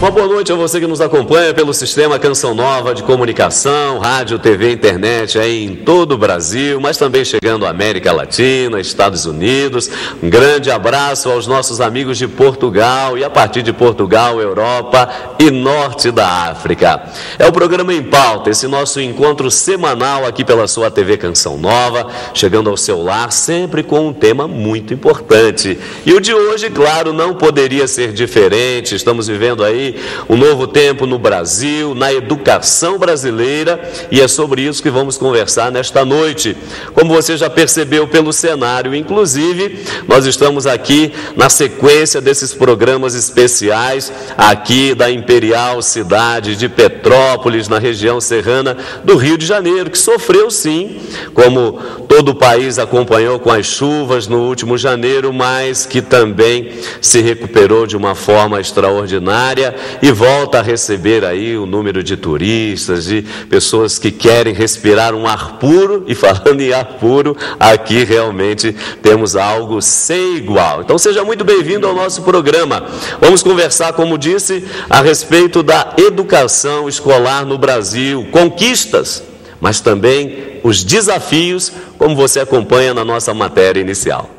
Uma boa noite a você que nos acompanha pelo Sistema Canção Nova de Comunicação, rádio, TV, internet aí em todo o Brasil, mas também chegando à América Latina, Estados Unidos. Um grande abraço aos nossos amigos de Portugal e a partir de Portugal, Europa e Norte da África. É o programa Em Pauta, esse nosso encontro semanal aqui pela sua TV Canção Nova, chegando ao seu lar sempre com um tema muito importante. E o de hoje, claro, não poderia ser diferente. Estamos vivendo aí um novo tempo no Brasil, na educação brasileira, e é sobre isso que vamos conversar nesta noite. Como você já percebeu pelo cenário, inclusive, nós estamos aqui na sequência desses programas especiais aqui da Imperial Cidade de Petrópolis, na região serrana do Rio de Janeiro, que sofreu sim, como todo o país acompanhou com as chuvas no último janeiro, mas que também se recuperou de uma forma extraordinária e volta a receber aí o número de turistas, de pessoas que querem respirar um ar puro. E falando em ar puro, aqui realmente temos algo sem igual. Então seja muito bem-vindo ao nosso programa. Vamos conversar, como disse, a respeito da educação escolar no Brasil, conquistas, mas também os desafios, como você acompanha na nossa matéria inicial.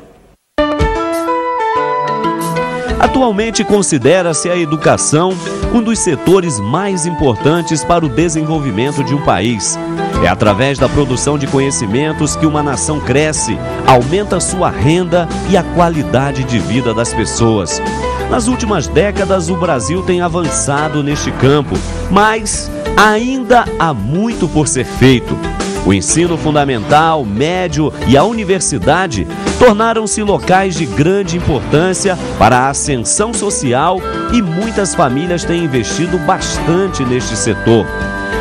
Atualmente considera-se a educação um dos setores mais importantes para o desenvolvimento de um país. É através da produção de conhecimentos que uma nação cresce, aumenta sua renda e a qualidade de vida das pessoas. Nas últimas décadas, o Brasil tem avançado neste campo, mas ainda há muito por ser feito. O ensino fundamental, médio e a universidade tornaram-se locais de grande importância para a ascensão social e muitas famílias têm investido bastante neste setor.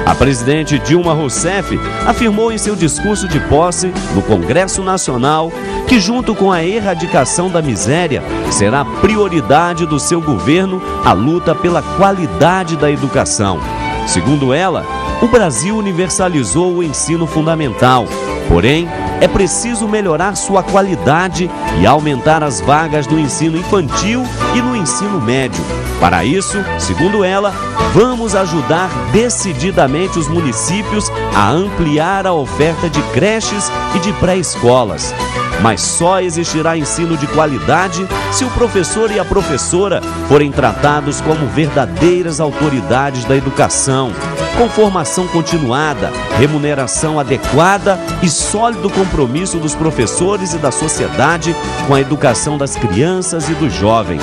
A presidente Dilma Rousseff afirmou em seu discurso de posse no Congresso Nacional que, junto com a erradicação da miséria, será prioridade do seu governo a luta pela qualidade da educação. Segundo ela, o Brasil universalizou o ensino fundamental, porém, é preciso melhorar sua qualidade e aumentar as vagas no ensino infantil e no ensino médio. Para isso, segundo ela, vamos ajudar decididamente os municípios a ampliar a oferta de creches e de pré-escolas. Mas só existirá ensino de qualidade se o professor e a professora forem tratados como verdadeiras autoridades da educação, com formação continuada, remuneração adequada e sólido compromisso dos professores e da sociedade com a educação das crianças e dos jovens.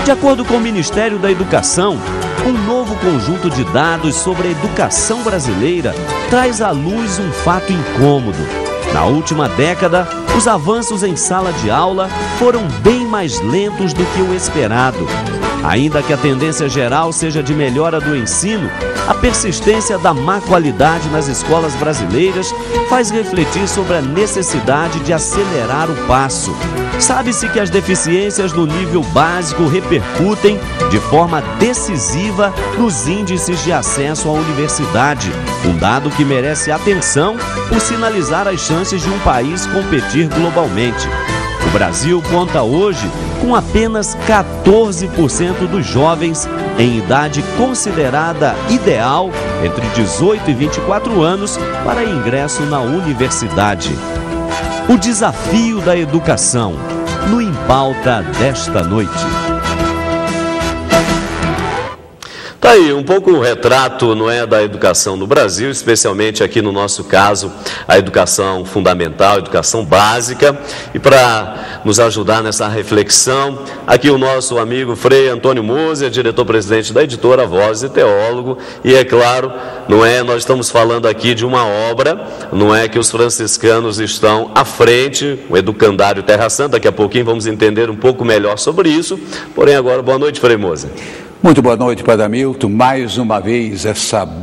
De acordo com o Ministério da Educação, um novo conjunto de dados sobre a educação brasileira traz à luz um fato incômodo. Na última década, os avanços em sala de aula foram bem mais lentos do que o esperado. Ainda que a tendência geral seja de melhora do ensino, a persistência da má qualidade nas escolas brasileiras faz refletir sobre a necessidade de acelerar o passo. Sabe-se que as deficiências no nível básico repercutem de forma decisiva nos índices de acesso à universidade, um dado que merece atenção por sinalizar as chances de um país competir globalmente. O Brasil conta hoje com apenas 14% dos jovens em idade considerada ideal entre 18 e 24 anos para ingresso na universidade. O desafio da educação, no Em Pauta desta noite. Tá aí, um pouco o retrato, não é, da educação no Brasil, especialmente aqui no nosso caso, a educação fundamental, a educação básica. E para nos ajudar nessa reflexão, aqui o nosso amigo Frei Antônio Moser, diretor-presidente da editora Voz e teólogo. E é claro, não é, nós estamos falando aqui de uma obra, não é, que os franciscanos estão à frente, o Educandário Terra Santa. Daqui a pouquinho vamos entender um pouco melhor sobre isso. Porém agora, boa noite, Frei Moser. Muito boa noite, Padre Hamilton. Mais uma vez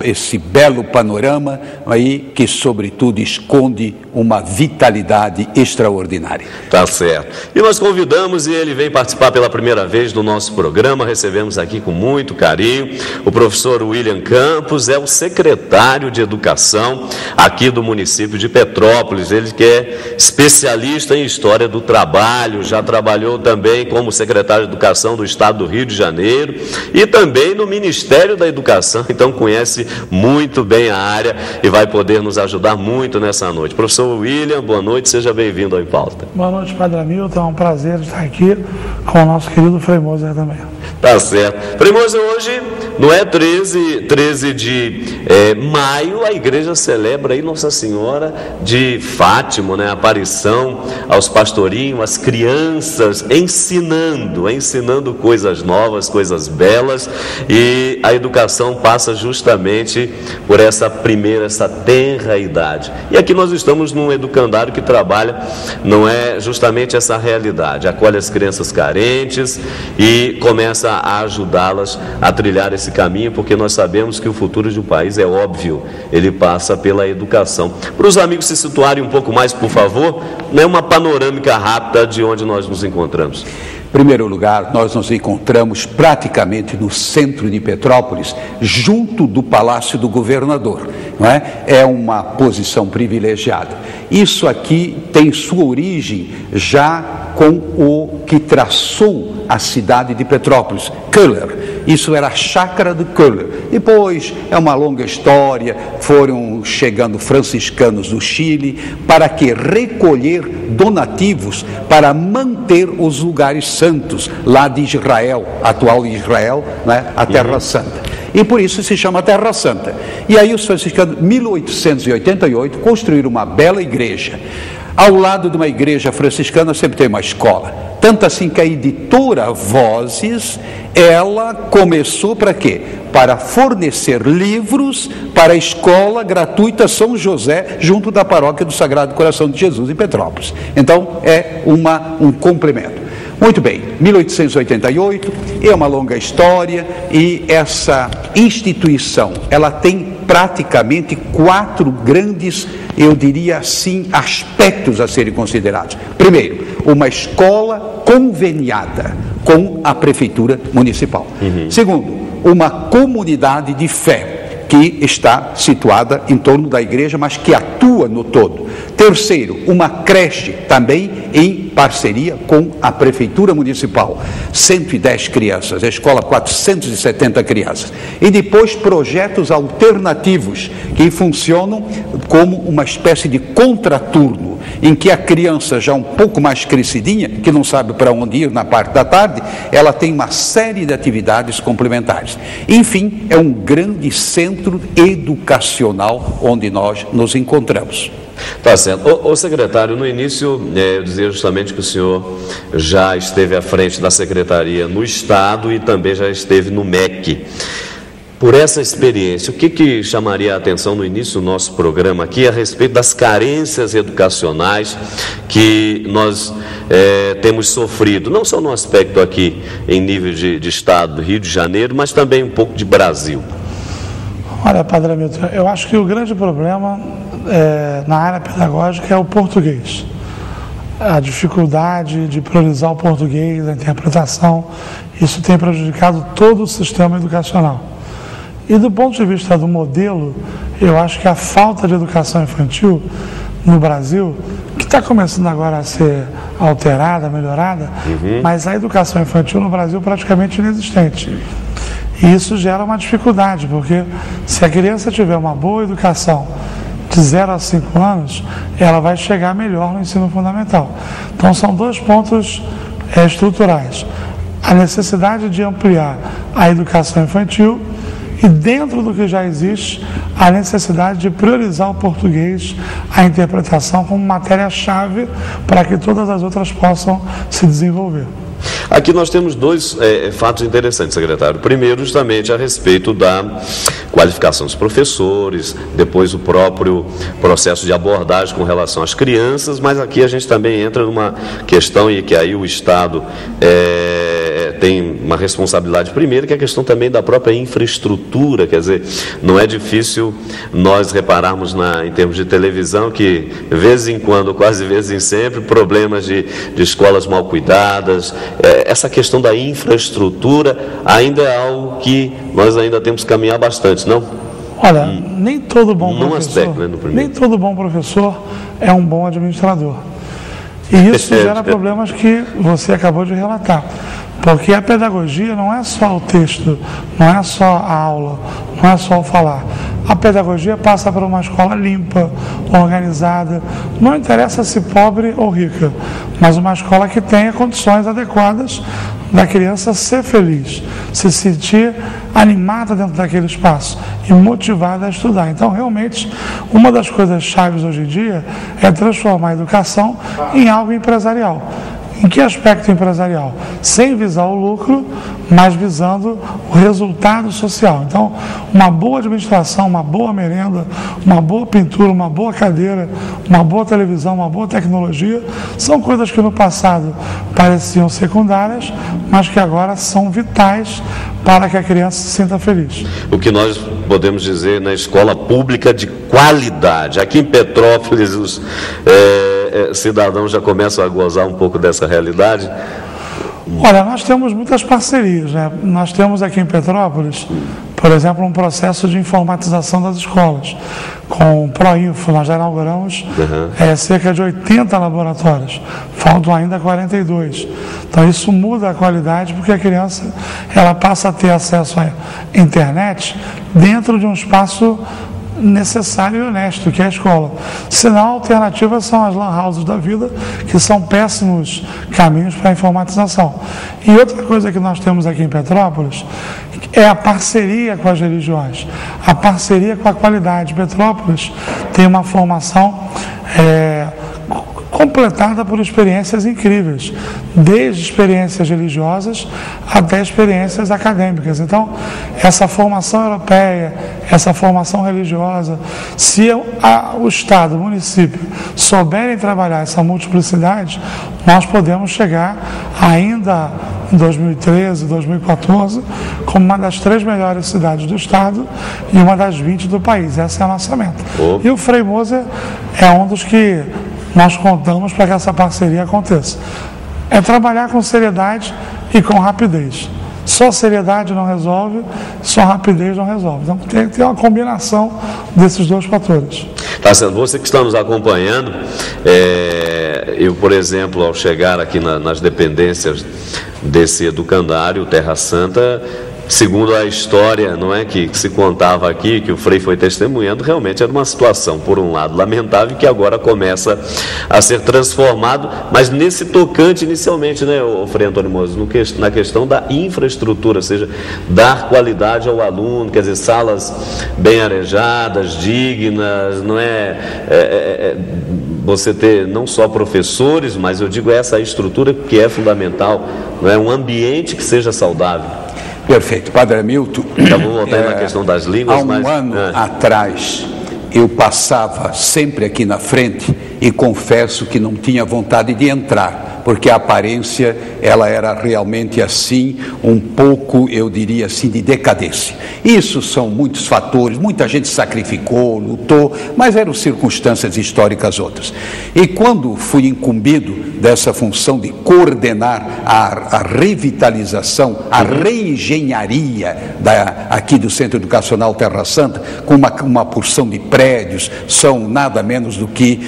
esse belo panorama aí que, sobretudo, esconde uma vitalidade extraordinária. Tá certo. E nós convidamos, e ele vem participar pela primeira vez do nosso programa, recebemos aqui com muito carinho, o professor William Campos, é o secretário de Educação aqui do município de Petrópolis. Ele que é especialista em História do Trabalho, já trabalhou também como secretário de Educação do Estado do Rio de Janeiro, e também no Ministério da Educação, então conhece muito bem a área e vai poder nos ajudar muito nessa noite. Professor William, boa noite, seja bem-vindo ao Em Pauta. Boa noite, Padre Hamilton, é um prazer estar aqui com o nosso querido Frei Moser também. Tá certo. Frei Moser, hoje, não é 13 de maio, a igreja celebra aí Nossa Senhora de Fátima, né? A aparição aos pastorinhos, às crianças, ensinando coisas novas, coisas belas, e a educação passa justamente por essa tenra idade. E aqui nós estamos num educandário que trabalha, não é justamente essa realidade, acolhe as crianças carentes e começa a ajudá-las a trilhar esse caminho, porque nós sabemos que o futuro de um país, é óbvio, ele passa pela educação. Para os amigos se situarem um pouco mais, por favor, não é uma panorâmica rápida de onde nós nos encontramos. Em primeiro lugar, nós nos encontramos praticamente no centro de Petrópolis, junto do Palácio do Governador, não é? É uma posição privilegiada. Isso aqui tem sua origem já com o que traçou a cidade de Petrópolis, Köhler. Isso era a chácara de Köhler. Depois, é uma longa história, foram chegando franciscanos do Chile para que recolher donativos para manter os lugares santos lá de Israel, atual Israel, né, a Terra Santa. E por isso se chama Terra Santa. E aí os franciscanos, em 1888, construíram uma bela igreja. Ao lado de uma igreja franciscana sempre tem uma escola. Tanto assim que a editora Vozes, ela começou para quê? Para fornecer livros para a escola gratuita São José, junto da paróquia do Sagrado Coração de Jesus em Petrópolis. Então é um complemento. Muito bem, 1888 é uma longa história e essa instituição, ela tem praticamente 4 grandes, eu diria assim, aspectos a serem considerados. Primeiro, uma escola conveniada com a prefeitura municipal. Segundo, uma comunidade de fé que está situada em torno da igreja, mas que atua no todo. Terceiro, uma creche também em parceria com a prefeitura municipal, 110 crianças, a escola 470 crianças. E depois projetos alternativos que funcionam como uma espécie de contraturno, em que a criança já um pouco mais crescidinha, que não sabe para onde ir na parte da tarde, ela tem uma série de atividades complementares. Enfim, é um grande centro educacional onde nós nos encontramos. Tá certo. Ô secretário, no início eu dizia justamente que o senhor já esteve à frente da secretaria no Estado e também já esteve no MEC. Por essa experiência, o que chamaria a atenção no início do nosso programa aqui a respeito das carências educacionais que nós temos sofrido, não só no aspecto aqui em nível de Estado do Rio de Janeiro, mas também um pouco de Brasil? Olha, Padre Hamilton, eu acho que o grande problema na área pedagógica é o português. A dificuldade de priorizar o português, a interpretação, isso tem prejudicado todo o sistema educacional. E do ponto de vista do modelo, eu acho que a falta de educação infantil no Brasil, que está começando agora a ser alterada, melhorada, mas a educação infantil no Brasil é praticamente inexistente. E isso gera uma dificuldade, porque se a criança tiver uma boa educação de 0 a 5 anos, ela vai chegar melhor no ensino fundamental. Então são 2 pontos estruturais. A necessidade de ampliar a educação infantil e, dentro do que já existe, a necessidade de priorizar o português, a interpretação como matéria-chave para que todas as outras possam se desenvolver. Aqui nós temos 2 fatos interessantes, secretário. Primeiro, justamente a respeito da qualificação dos professores, depois o próprio processo de abordagem com relação às crianças, mas aqui a gente também entra numa questão em que aí o Estado tem uma responsabilidade primeira, que é a questão também da própria infraestrutura. Quer dizer, não é difícil nós repararmos em termos de televisão que, de vez em quando, quase de vez em sempre, problemas de escolas mal cuidadas. Essa questão da infraestrutura ainda é algo que nós ainda temos que caminhar bastante, não? Olha, nem todo bom professor, aspecto, né, nem todo bom professor é um bom administrador. E isso gera problemas que você acabou de relatar. Porque a pedagogia não é só o texto, não é só a aula, não é só o falar. A pedagogia passa por uma escola limpa, organizada, não interessa se pobre ou rica, mas uma escola que tenha condições adequadas da criança ser feliz, se sentir animada dentro daquele espaço e motivada a estudar. Então, realmente, uma das coisas chaves hoje em dia é transformar a educação em algo empresarial. Em que aspecto empresarial? Sem visar o lucro, mas visando o resultado social. Então, uma boa administração, uma boa merenda, uma boa pintura, uma boa cadeira, uma boa televisão, uma boa tecnologia, são coisas que no passado pareciam secundárias, mas que agora são vitais para que a criança se sinta feliz. O que nós podemos dizer na escola pública de qualidade. Aqui em Petrópolis, os cidadãos já começam a gozar um pouco dessa realidade. Olha, nós temos muitas parcerias, né? Nós temos aqui em Petrópolis, por exemplo, um processo de informatização das escolas. Com o Proinfo, nós já inauguramos cerca de 80 laboratórios, faltam ainda 42. Então isso muda a qualidade, porque a criança ela passa a ter acesso à internet dentro de um espaço necessário e honesto, que é a escola. Senão, a alternativa são as lan houses da vida, que são péssimos caminhos para a informatização. E outra coisa que nós temos aqui em Petrópolis é a parceria com as religiões, a parceria com a qualidade. Petrópolis tem uma formação completada por experiências incríveis, desde experiências religiosas até experiências acadêmicas. Então, essa formação europeia, essa formação religiosa, se o Estado, o município souberem trabalhar essa multiplicidade, nós podemos chegar ainda em 2013, 2014, como uma das 3 melhores cidades do Estado e uma das 20 do país. Essa é a nossa meta. E o Frei Moser é um dos que nós contamos para que essa parceria aconteça. É trabalhar com seriedade e com rapidez. Só seriedade não resolve, só rapidez não resolve. Então tem que ter uma combinação desses 2 fatores. Tá certo. Você que está nos acompanhando, eu, por exemplo, ao chegar aqui nas dependências desse educandário, Terra Santa, segundo a história, não é, que se contava aqui, que o Frei foi testemunhando, realmente era uma situação, por um lado, lamentável, que agora começa a ser transformado, mas nesse tocante inicialmente, né, o Frei Antônio Moser, na questão da infraestrutura, ou seja, dar qualidade ao aluno, quer dizer, salas bem arejadas, dignas, não você ter não só professores, mas eu digo essa estrutura que é fundamental, não é, um ambiente que seja saudável. Perfeito. Padre Hamilton, já vou voltar na questão das línguas. Há um ano atrás, eu passava sempre aqui na frente e confesso que não tinha vontade de entrar, porque a aparência, ela era realmente assim, um pouco, eu diria assim, de decadência. Isso são muitos fatores, muita gente sacrificou, lutou, mas eram circunstâncias históricas outras. E quando fui incumbido dessa função de coordenar a revitalização, a reengenharia aqui do Centro Educacional Terra Santa, com uma porção de prédios, são nada menos do que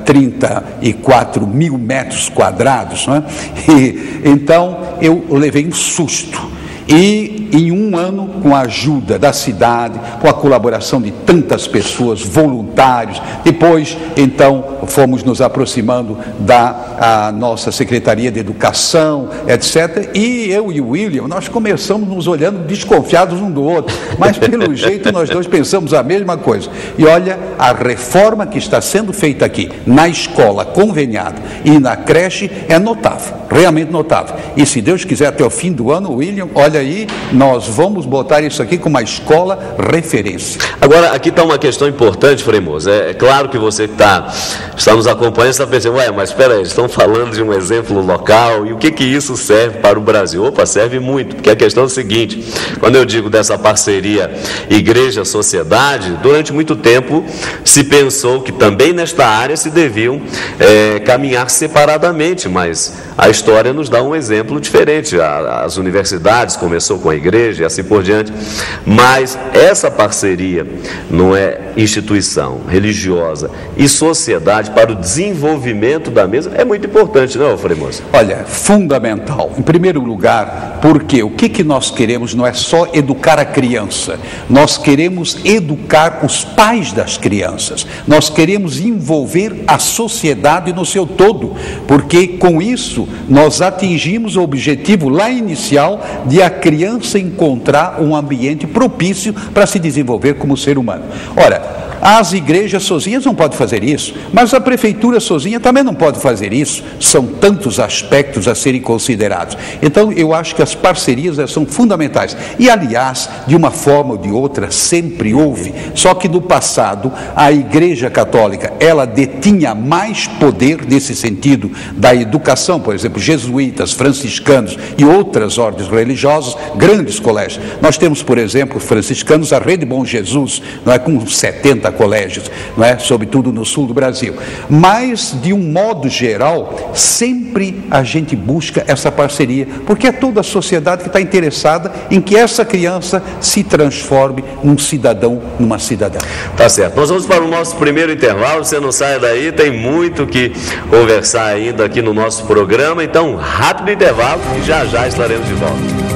34 mil metros quadrados, né? E então eu levei um susto. E em um ano, com a ajuda da cidade, com a colaboração de tantas pessoas, voluntários, depois, então, fomos nos aproximando da nossa Secretaria de Educação, etc. E eu e o William, nós começamos nos olhando desconfiados um do outro, mas pelo jeito nós dois pensamos a mesma coisa. E olha, a reforma que está sendo feita aqui, na escola conveniada e na creche, é notável, realmente notável. E se Deus quiser, até o fim do ano, William, olha aí, nós vamos botar isso aqui como uma escola referência. Agora, aqui está uma questão importante, Frei Moser. É claro que você que está nos acompanhando está pensando, mas espera aí, eles estão falando de um exemplo local, e o que isso serve para o Brasil? Opa, serve muito, porque a questão é a seguinte: quando eu digo dessa parceria igreja-sociedade, durante muito tempo se pensou que também nesta área se deviam caminhar separadamente, mas a história nos dá um exemplo diferente. As universidades, começou com a igreja e assim por diante, mas essa parceria não é instituição religiosa e sociedade para o desenvolvimento da mesma é muito importante, não é, Frei Moça? Olha, fundamental. Em primeiro lugar, porque o que nós queremos não é só educar a criança, nós queremos educar os pais das crianças, nós queremos envolver a sociedade no seu todo, porque com isso nós atingimos o objetivo lá inicial de a criança encontrar um ambiente propício para se desenvolver como ser humano. Ora, as igrejas sozinhas não podem fazer isso, mas a prefeitura sozinha também não pode fazer isso. São tantos aspectos a serem considerados. Então, eu acho que as parcerias são fundamentais. E, aliás, de uma forma ou de outra, sempre houve. Só que no passado, a Igreja Católica, ela detinha mais poder nesse sentido da educação. Por exemplo, jesuítas, franciscanos e outras ordens religiosas, grandes colégios. Nós temos, por exemplo, franciscanos, a Rede Bom Jesus, não é, com 70 colégios, não é? Sobretudo no sul do Brasil. Mas, de um modo geral, sempre a gente busca essa parceria, porque é toda a sociedade que está interessada em que essa criança se transforme num cidadão, numa cidadã. Tá certo. Nós vamos para o nosso primeiro intervalo, você não sai daí, tem muito que conversar ainda aqui no nosso programa, então rápido intervalo e já já estaremos de volta.